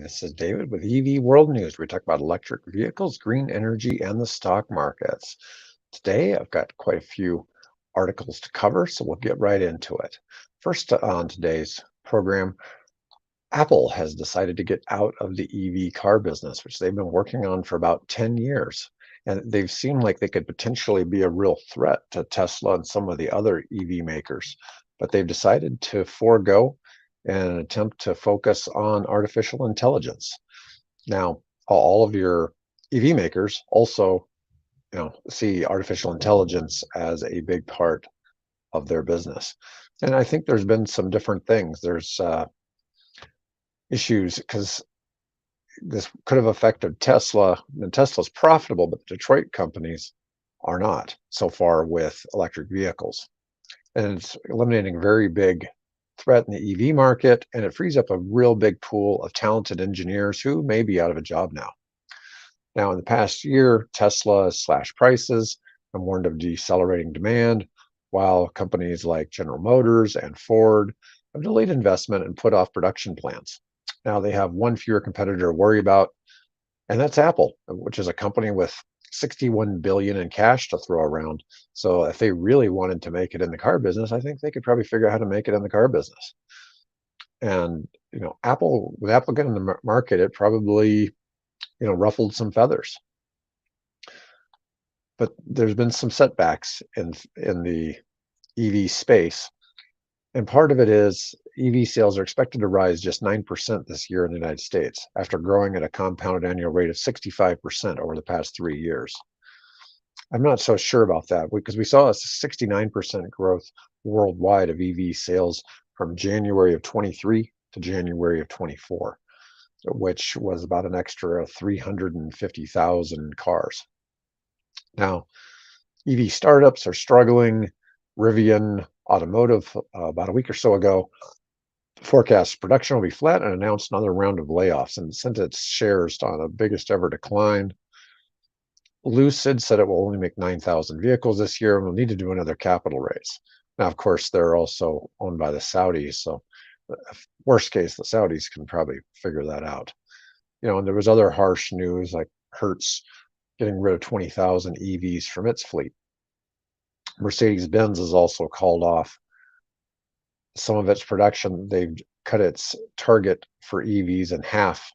This is David with EV World News. We talk about electric vehicles, green energy, and the stock markets. Today, I've got quite a few articles to cover, so we'll get right into it. First, on today's program, Apple has decided to get out of the EV car business, which they've been working on for about 10 years. And they've seemed like they could potentially be a real threat to Tesla and some of the other EV makers. But they've decided to forego and attempt to focus on artificial intelligence. Now, all of your EV makers also, see artificial intelligence as a big part of their business. And I think there's been some different things. There's issues because this could have affected Tesla, and Tesla's profitable, but the Detroit companies are not so far with electric vehicles. And it's eliminating a very big threat in the EV market, and it frees up a real big pool of talented engineers who may be out of a job now. Now, in the past year, Tesla has slashed prices and warned of decelerating demand, while companies like General Motors and Ford have delayed investment and put off production plans. Now they have one fewer competitor to worry about, and that's Apple, which is a company with 61 billion in cash to throw around. So if they really wanted to make it in the car business, I think they could probably figure out how to make it in the car business. And Apple, with Apple getting in the market, it probably ruffled some feathers. But there's been some setbacks in the EV space. And part of it is EV sales are expected to rise just 9% this year in the United States, after growing at a compounded annual rate of 65% over the past 3 years. I'm not so sure about that because we saw a 69% growth worldwide of EV sales from January of 23 to January of 24, which was about an extra 350,000 cars. Now, EV startups are struggling. Rivian Automotive, about a week or so ago, forecast production will be flat and announced another round of layoffs and sent its shares on a biggest ever decline. Lucid said it will only make 9,000 vehicles this year and will need to do another capital raise. Now, of course, they're also owned by the Saudis, so worst case, the Saudis can probably figure that out. And there was other harsh news like Hertz getting rid of 20,000 EVs from its fleet. Mercedes-Benz has also called off some of its production. They've cut its target for EVs in half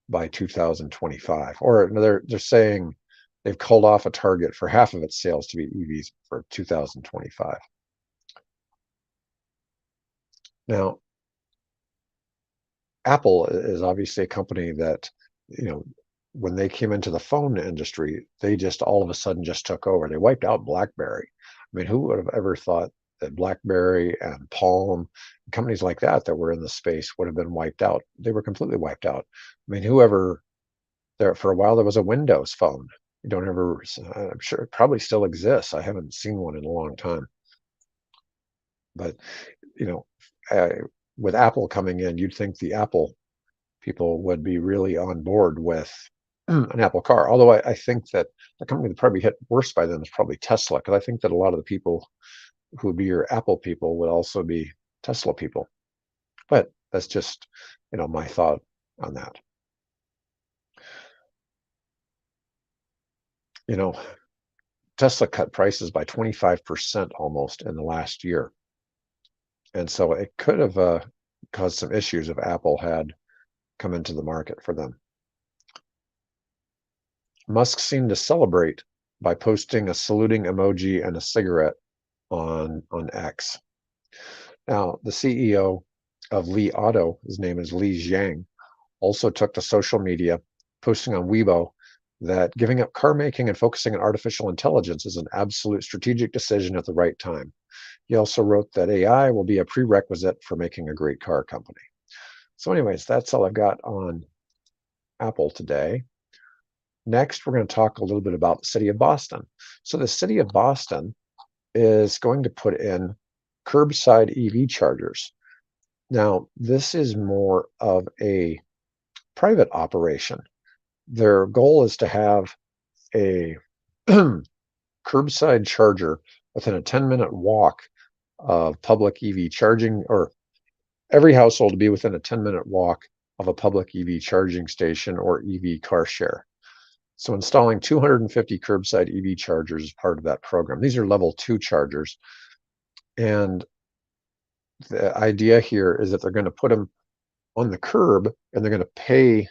by 2025. Or they're saying they've called off a target for half of its sales to be EVs for 2025. Now, Apple is obviously a company that, when they came into the phone industry, they just all of a sudden just took over. They wiped out BlackBerry. I mean, who would have ever thought that BlackBerry and Palm, companies like that were in the space, would have been wiped out? They were completely wiped out. I mean, there for a while, there was a Windows phone. I'm sure it probably still exists. I haven't seen one in a long time. But, with Apple coming in, you'd think the Apple people would be really on board with an Apple car. Although I think that the company that probably hit worse by them is probably Tesla, because I think that a lot of the people who would be your Apple people would also be Tesla people. But that's just, my thought on that. Tesla cut prices by 25% almost in the last year. And so it could have caused some issues if Apple had come into the market for them. Musk seemed to celebrate by posting a saluting emoji and a cigarette on X. Now, the CEO of Li Auto, his name is Li Jiang, also took to social media, posting on Weibo that giving up car making and focusing on artificial intelligence is an absolute strategic decision at the right time. He also wrote that AI will be a prerequisite for making a great car company. So anyways, that's all I've got on Apple today. Next, we're going to talk a little bit about the city of Boston. So the city of Boston is going to put in curbside EV chargers. Now, this is more of a private operation. Their goal is to have a curbside charger within a 10-minute walk of public EV charging, or every household to be within a 10-minute walk of a public EV charging station or EV car share. So installing 250 curbside EV chargers is part of that program. These are level 2 chargers. And the idea here is that they're going to put them on the curb and they're going to pay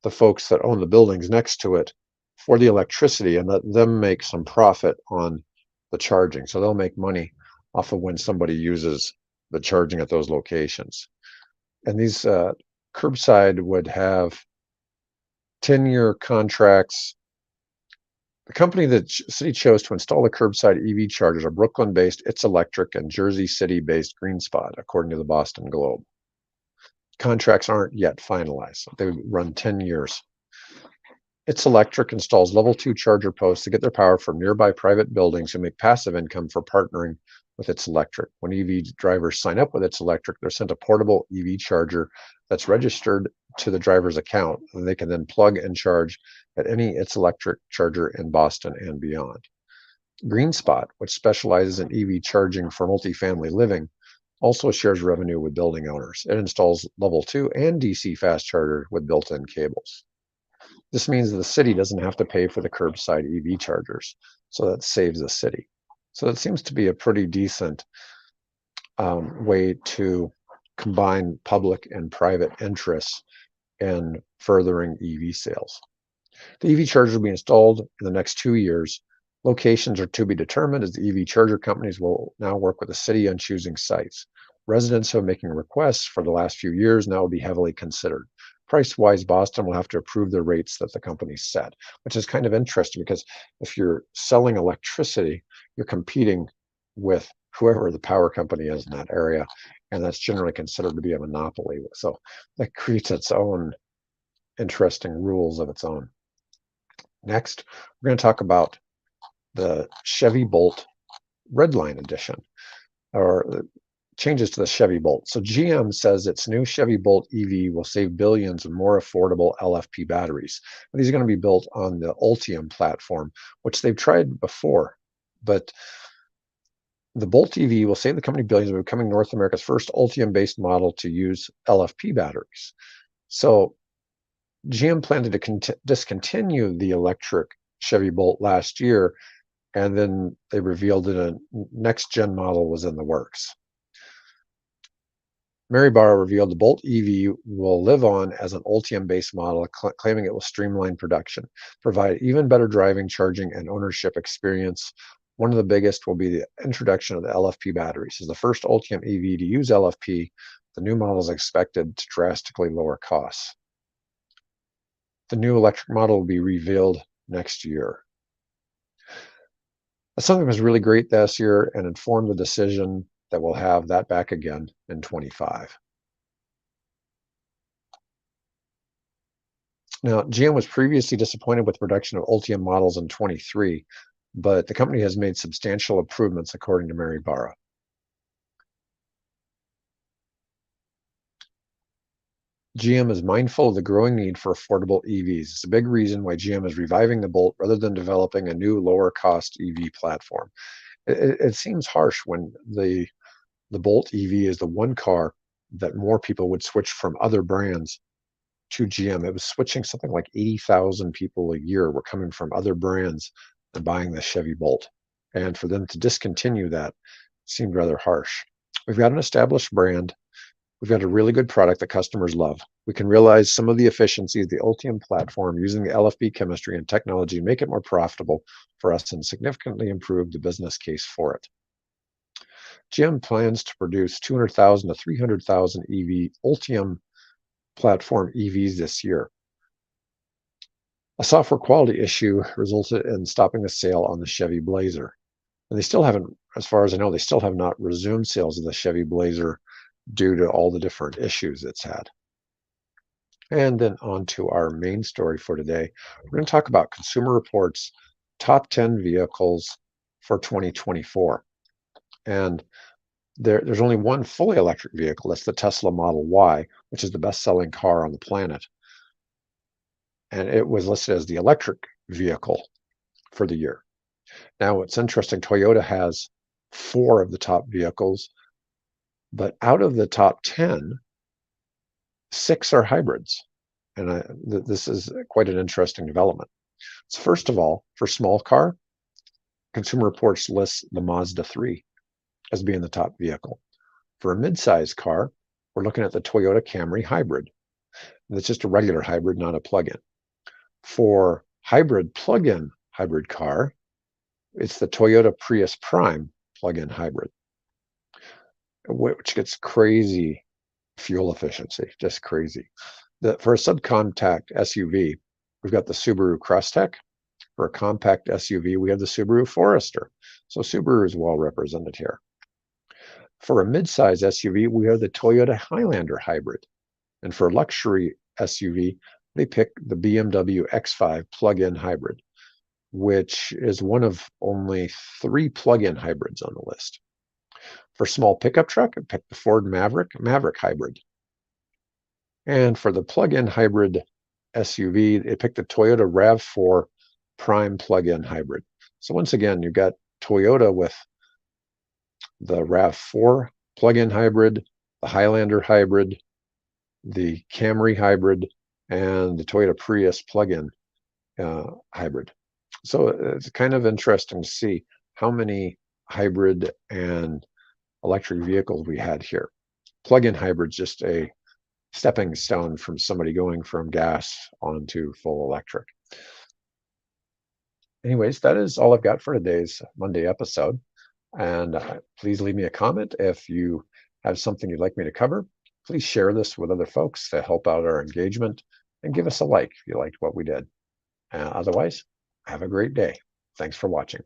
the folks that own the buildings next to it for the electricity and let them make some profit on the charging. So they'll make money off of when somebody uses the charging at those locations. And these curbside would have 10-year contracts. The company that city chose to install the curbside EV chargers are Brooklyn-based It's Electric and Jersey City-based GreenSpot, according to the Boston Globe. Contracts aren't yet finalized. They would run 10 years. It's Electric installs level 2 charger posts to get their power from nearby private buildings who make passive income for partnering with It's Electric. When EV drivers sign up with It's Electric, they're sent a portable EV charger that's registered to the driver's account, and they can then plug and charge at any It's Electric charger in Boston and beyond. GreenSpot, which specializes in EV charging for multifamily living, also shares revenue with building owners. It installs level 2 and DC fast charger with built-in cables. This means that the city doesn't have to pay for the curbside EV chargers, so that saves the city. So that seems to be a pretty decent way to combine public and private interests in furthering EV sales. The EV chargers will be installed in the next 2 years. Locations are to be determined as the EV charger companies will now work with the city on choosing sites. Residents who are making requests for the last few years now will be heavily considered. Price-wise, Boston will have to approve the rates that the company set, which is kind of interesting because if you're selling electricity, you're competing with whoever the power company is in that area, and that's generally considered to be a monopoly. So that creates its own interesting rules of its own. Next, we're going to talk about the Chevy Bolt Redline Edition, or changes to the Chevy Bolt. So GM says its new Chevy Bolt EV will save billions in more affordable LFP batteries. And these are going to be built on the Ultium platform, which they've tried before. But the Bolt EV will save the company billions by becoming North America's first Ultium-based model to use LFP batteries. So GM planned to discontinue the electric Chevy Bolt last year, and then they revealed that a next-gen model was in the works. Mary Barra revealed the Bolt EV will live on as an Ultium-based model, claiming it will streamline production, provide even better driving, charging, and ownership experience. One of the biggest will be the introduction of the LFP batteries. As the first Ultium EV to use LFP, the new model is expected to drastically lower costs. The new electric model will be revealed next year. Something was really great this year and informed the decision that we'll have that back again in 25. Now, GM was previously disappointed with the production of Ultium models in 23, but the company has made substantial improvements, according to Mary Barra. GM is mindful of the growing need for affordable EVs. It's a big reason why GM is reviving the Bolt rather than developing a new lower-cost EV platform. It seems harsh when the Bolt EV is the one car that more people would switch from other brands to GM. It was switching something like 80,000 people a year were coming from other brands and buying the Chevy Bolt. And for them to discontinue that seemed rather harsh. We've got an established brand. We've got a really good product that customers love. We can realize some of the efficiencies of the Ultium platform using the LFP chemistry and technology and make it more profitable for us and significantly improve the business case for it. GM plans to produce 200,000 to 300,000 EV Ultium platform EVs this year. A software quality issue resulted in stopping the sale on the Chevy Blazer. And they still haven't, as far as I know, they still have not resumed sales of the Chevy Blazer due to all the different issues it's had. And then on to our main story for today. We're going to talk about Consumer Reports' top 10 vehicles for 2024. And there's only one fully electric vehicle. That's the Tesla Model Y, which is the best-selling car on the planet. And it was listed as the electric vehicle for the year. Now, what's interesting, Toyota has 4 of the top vehicles, but out of the top 10, 6 are hybrids. And this is quite an interesting development. So first of all, for small car, Consumer Reports lists the Mazda 3 as being the top vehicle. For a mid-size car, we're looking at the Toyota Camry hybrid. That's just a regular hybrid, not a plug-in. For hybrid plug-in hybrid car, it's the Toyota Prius Prime plug-in hybrid, which gets crazy fuel efficiency, just crazy. For a subcompact SUV, we've got the Subaru Crosstrek. For a compact SUV, we have the Subaru Forester. So Subaru is well represented here. For a midsize SUV, we have the Toyota Highlander hybrid. And for luxury SUV, they pick the BMW X5 plug-in hybrid, which is one of only 3 plug-in hybrids on the list. For small pickup truck, I picked the Ford Maverick hybrid. And for the plug-in hybrid SUV, it picked the Toyota RAV4 Prime plug-in hybrid. So once again, you've got Toyota with the RAV4 plug-in hybrid, the Highlander hybrid, the Camry hybrid, and the Toyota Prius plug-in hybrid. So it's kind of interesting to see how many hybrid and electric vehicles we had here. Plug-in hybrid's just a stepping stone from somebody going from gas onto full electric. Anyways, that is all I've got for today's Monday episode. And please leave me a comment if you have something you'd like me to cover. Please share this with other folks to help out our engagement, and give us a like if you liked what we did. Otherwise, have a great day. Thanks for watching.